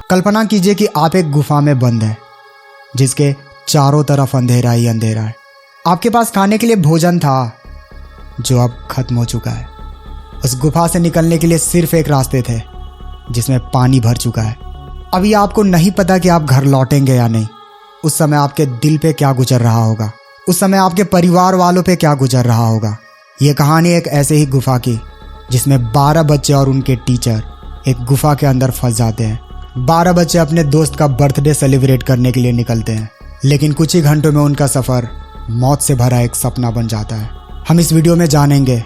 कल्पना कीजिए कि आप एक गुफा में बंद हैं, जिसके चारों तरफ अंधेरा ही अंधेरा है। आपके पास खाने के लिए भोजन था जो अब खत्म हो चुका है। उस गुफा से निकलने के लिए सिर्फ एक रास्ते थे जिसमें पानी भर चुका है। अभी आपको नहीं पता कि आप घर लौटेंगे या नहीं। उस समय आपके दिल पे क्या गुजर रहा होगा, उस समय आपके परिवार वालों पे क्या गुजर रहा होगा। ये कहानी एक ऐसे ही गुफा की जिसमें 12 बच्चे और उनके टीचर एक गुफा के अंदर फंस जाते हैं। 12 बच्चे अपने दोस्त का बर्थडे सेलिब्रेट करने के लिए निकलते हैं, लेकिन कुछ ही घंटों में उनका सफर मौत से भरा एक सपना बन जाता है। हम इस वीडियो में जानेंगे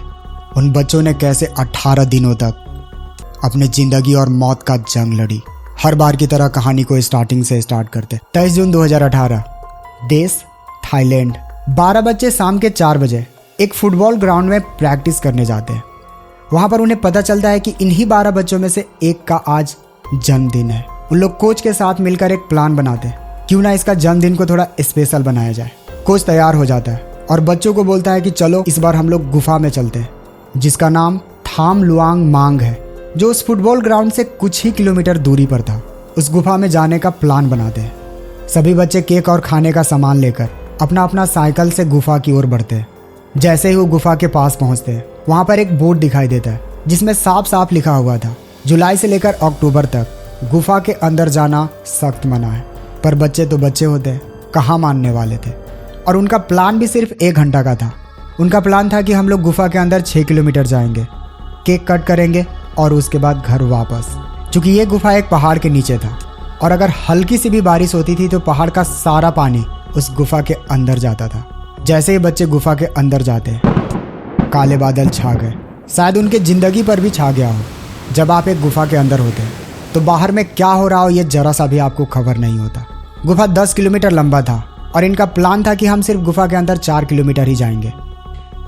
उन बच्चों ने कैसे 18 दिनों तक अपनी जिंदगी और मौत का जंग लड़ी। हर बार की तरह कहानी को स्टार्टिंग से स्टार्ट करते। 23 जून 2018, देश थाईलैंड। 12 बच्चे शाम के 4 बजे एक फुटबॉल ग्राउंड में प्रैक्टिस करने जाते हैं। वहां पर उन्हें पता चलता है कि इन्हीं 12 बच्चों में से एक का आज जन्मदिन है। उन लोग कोच के साथ मिलकर एक प्लान बनाते हैं, क्यों ना इसका जन्मदिन को थोड़ा स्पेशल बनाया जाए। कोच तैयार हो जाता है और बच्चों को बोलता है कि चलो इस बार हम लोग गुफा में चलते हैं, जिसका नाम थाम लुआंग मांग है, जो उस फुटबॉल ग्राउंड से कुछ ही किलोमीटर दूरी पर था। उस गुफा में जाने का प्लान बनाते हैं। सभी बच्चे केक और खाने का सामान लेकर अपना अपना साइकिल से गुफा की ओर बढ़ते हैं। जैसे ही वो गुफा के पास पहुंचते हैं, वहां पर एक बोर्ड दिखाई देता है जिसमें साफ साफ लिखा हुआ था, जुलाई से लेकर अक्टूबर तक गुफा के अंदर जाना सख्त मना है। पर बच्चे तो बच्चे होते हैं, कहाँ मानने वाले थे। और उनका प्लान भी सिर्फ 1 घंटा का था। उनका प्लान था कि हम लोग गुफा के अंदर 6 किलोमीटर जाएंगे, केक कट करेंगे और उसके बाद घर वापस। चूंकि ये गुफा एक पहाड़ के नीचे था और अगर हल्की सी भी बारिश होती थी तो पहाड़ का सारा पानी उस गुफा के अंदर जाता था। जैसे ही बच्चे गुफा के अंदर जाते, काले बादल छा गए। शायद उनके जिंदगी पर भी छा गया हो। जब आप एक गुफा के अंदर होते हैं तो बाहर में क्या हो रहा हो ये जरा सा भी आपको खबर नहीं होता। गुफा 10 किलोमीटर लंबा था और इनका प्लान था कि हम सिर्फ गुफा के अंदर 4 किलोमीटर ही जाएंगे,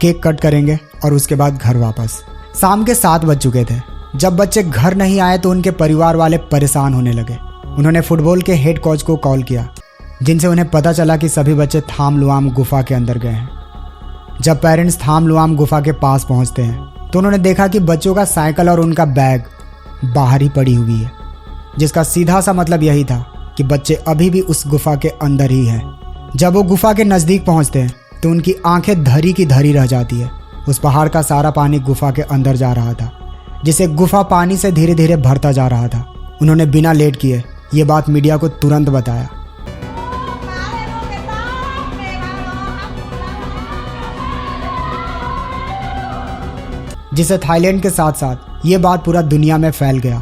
केक कट करेंगे और उसके बाद घर वापस। शाम के 7 बज चुके थे। जब बच्चे घर नहीं आए तो उनके परिवार वाले परेशान होने लगे। उन्होंने फुटबॉल के हेड कोच को कॉल किया, जिनसे उन्हें पता चला कि सभी बच्चे थाम लुआम गुफा के अंदर गए हैं। जब पेरेंट्स थाम लुआम गुफा के पास पहुंचते हैं तो उन्होंने देखा कि बच्चों का साइकिल और उनका बैग बाहर ही पड़ी हुई है, जिसका सीधा सा मतलब यही था कि बच्चे अभी भी उस गुफा के अंदर ही हैं। जब वो गुफा के नज़दीक पहुंचते हैं तो उनकी आंखें धरी की धरी रह जाती है। उस पहाड़ का सारा पानी गुफा के अंदर जा रहा था, जिसे गुफा पानी से धीरे धीरे भरता जा रहा था। उन्होंने बिना लेट किए ये बात मीडिया को तुरंत बताया। जिसे थाईलैंड के साथ साथ ये बात पूरा दुनिया में फैल गया।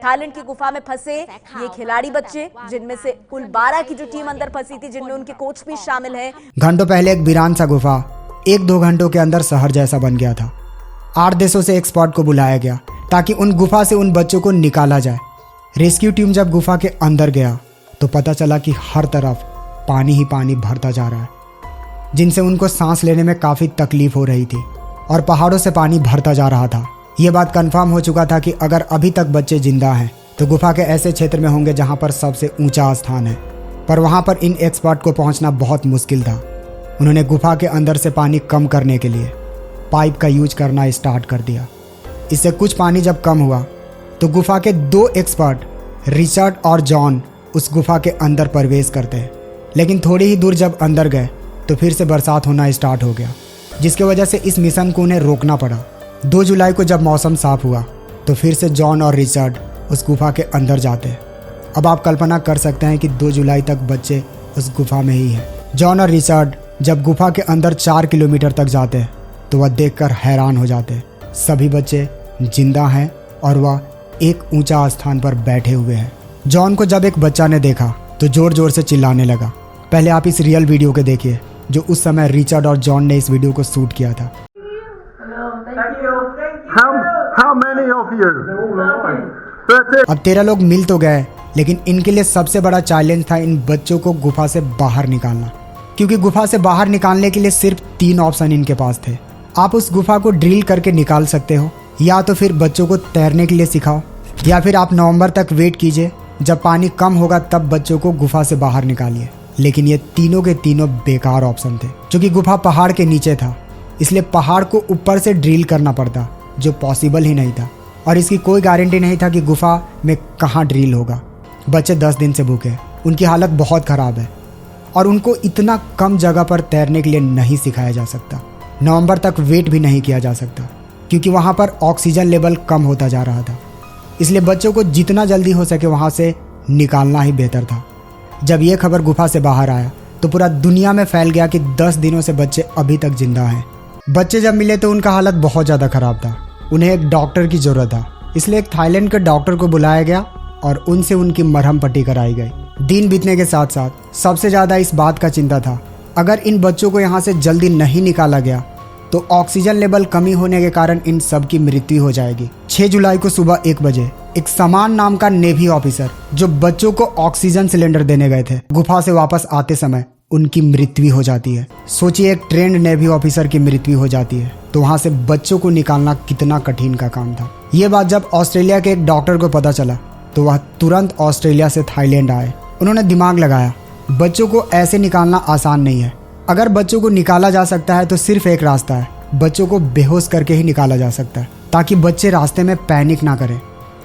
थाईलैंड की गुफा में फंसे ये खिलाड़ी बच्चे, जिनमें से कुल 12 की जो टीम अंदर फंसी थी, जिनमें उनके कोच भी शामिल हैं। घंटों पहले एक वीरान सा गुफा 1-2 घंटों के अंदर शहर जैसा बन गया था। 8 देशों से एक्सपर्ट को बुलाया गया ताकि उन गुफा से उन बच्चों को निकाला जाए। रेस्क्यू टीम जब गुफा के अंदर गया तो पता चला कि हर तरफ पानी ही पानी भरता जा रहा है, जिनसे उनको सांस लेने में काफ़ी तकलीफ हो रही थी और पहाड़ों से पानी भरता जा रहा था। ये बात कंफर्म हो चुका था कि अगर अभी तक बच्चे जिंदा हैं तो गुफा के ऐसे क्षेत्र में होंगे जहाँ पर सबसे ऊंचा स्थान है। पर वहाँ पर इन एक्सपर्ट को पहुँचना बहुत मुश्किल था। उन्होंने गुफा के अंदर से पानी कम करने के लिए पाइप का यूज करना स्टार्ट कर दिया। इससे कुछ पानी जब कम हुआ तो गुफा के 2 एक्सपर्ट रिचर्ड और जॉन उस गुफा के अंदर प्रवेश करते हैं। लेकिन थोड़ी ही दूर जब अंदर गए तो फिर से बरसात होना स्टार्ट हो गया, जिसकी वजह से इस मिशन को उन्हें रोकना पड़ा। 2 जुलाई को जब मौसम साफ हुआ तो फिर से जॉन और रिचर्ड उस गुफा के अंदर जाते हैं। अब आप कल्पना कर सकते हैं कि 2 जुलाई तक बच्चे उस गुफा में ही हैं। जॉन और रिचर्ड जब गुफा के अंदर 4 किलोमीटर तक जाते हैं तो वह देखकर हैरान हो जाते हैं। सभी बच्चे जिंदा हैं और वह एक ऊंचा स्थान पर बैठे हुए हैं। जॉन को जब एक बच्चा ने देखा तो जोर जोर से चिल्लाने लगा। पहले आप इस रियल वीडियो को देखिए जो उस समय रिचर्ड और जॉन ने इस वीडियो को शूट किया था। How many of you? अब 13 लोग मिल तो गए, लेकिन इनके लिए सबसे बड़ा चैलेंज था इन बच्चों को गुफा से बाहर निकालना, क्योंकि गुफा से बाहर निकालने के लिए सिर्फ 3 ऑप्शन इनके पास थे। आप उस गुफा को ड्रिल करके निकाल सकते हो, या तो फिर बच्चों को तैरने के लिए सिखाओ, या फिर आप नवंबर तक वेट कीजिए, जब पानी कम होगा तब बच्चों को गुफा से बाहर निकालिए। लेकिन ये तीनों के तीनों बेकार ऑप्शन थे। क्योंकि गुफा पहाड़ के नीचे था, इसलिए पहाड़ को ऊपर से ड्रिल करना पड़ता, जो पॉसिबल ही नहीं था। और इसकी कोई गारंटी नहीं था कि गुफा में कहाँ ड्रिल होगा। बच्चे 10 दिन से भूखे हैं, उनकी हालत बहुत ख़राब है और उनको इतना कम जगह पर तैरने के लिए नहीं सिखाया जा सकता। नवंबर तक वेट भी नहीं किया जा सकता क्योंकि वहाँ पर ऑक्सीजन लेवल कम होता जा रहा था। इसलिए बच्चों को जितना जल्दी हो सके वहाँ से निकालना ही बेहतर था। जब ये खबर गुफा से बाहर आया तो पूरा दुनिया में फैल गया कि 10 दिनों से बच्चे अभी तक जिंदा हैं। बच्चे जब मिले तो उनका हालत बहुत ज़्यादा ख़राब था। उन्हें एक डॉक्टर की ज़रूरत था, इसलिए एक थाईलैंड के डॉक्टर को बुलाया गया और उनसे उनकी मरहम पट्टी कराई गई। दिन बीतने के साथ साथ सबसे ज़्यादा इस बात का चिंता था, अगर इन बच्चों को यहाँ से जल्दी नहीं निकाला गया तो ऑक्सीजन लेवल कमी होने के कारण इन सब की मृत्यु हो जाएगी। 6 जुलाई को सुबह 1 बजे एक समान नाम का नेवी ऑफिसर जो बच्चों को ऑक्सीजन सिलेंडर देने गए थे, गुफा से वापस आते समय उनकी मृत्यु हो जाती है। सोचिए, एक ट्रेंड नेवी ऑफिसर की मृत्यु हो जाती है तो वहाँ से बच्चों को निकालना कितना कठिन का काम था। ये बात जब ऑस्ट्रेलिया के एक डॉक्टर को पता चला तो वह तुरंत ऑस्ट्रेलिया से थाईलैंड आए। उन्होंने दिमाग लगाया, बच्चों को ऐसे निकालना आसान नहीं है। अगर बच्चों को निकाला जा सकता है तो सिर्फ एक रास्ता है, बच्चों को बेहोश करके ही निकाला जा सकता है ताकि बच्चे रास्ते में पैनिक ना करें।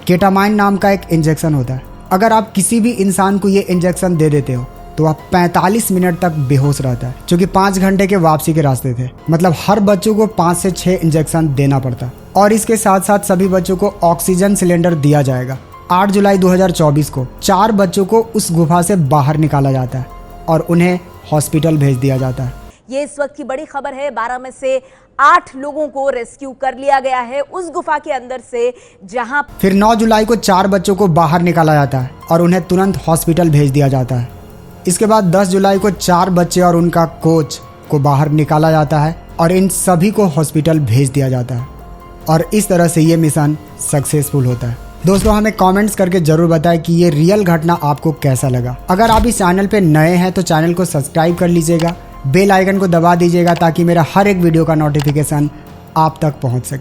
केटामाइन नाम का एक इंजेक्शन होता है, अगर आप किसी भी इंसान को ये इंजेक्शन दे देते हो तो वह 45 मिनट तक बेहोश रहता है, जो कि 5 घंटे के वापसी के रास्ते थे। मतलब हर बच्चों को 5 से 6 इंजेक्शन देना पड़ता और इसके साथ साथ सभी बच्चों को ऑक्सीजन सिलेंडर दिया जाएगा। 8 जुलाई 2024 को 4 बच्चों को उस गुफा से बाहर निकाला जाता है और उन्हें हॉस्पिटल भेज दिया जाता है। ये इस वक्त की बड़ी खबर है। 12 में से 8 लोगों को रेस्क्यू कर लिया गया है उस गुफा के अंदर से, जहां फिर 9 जुलाई को 4 बच्चों को बाहर निकाला जाता है और उन्हें तुरंत हॉस्पिटल भेज दिया जाता है। इसके बाद 10 जुलाई को 4 बच्चे और उनका कोच को बाहर निकाला जाता है और इन सभी को हॉस्पिटल भेज दिया जाता है और इस तरह से ये मिशन सक्सेसफुल होता है। दोस्तों, हमें कमेंट्स करके जरूर बताएं कि ये रियल घटना आपको कैसा लगा। अगर आप इस चैनल पे नए हैं तो चैनल को सब्सक्राइब कर लीजिएगा, बेल आइकन को दबा दीजिएगा ताकि मेरा हर एक वीडियो का नोटिफिकेशन आप तक पहुंच सके।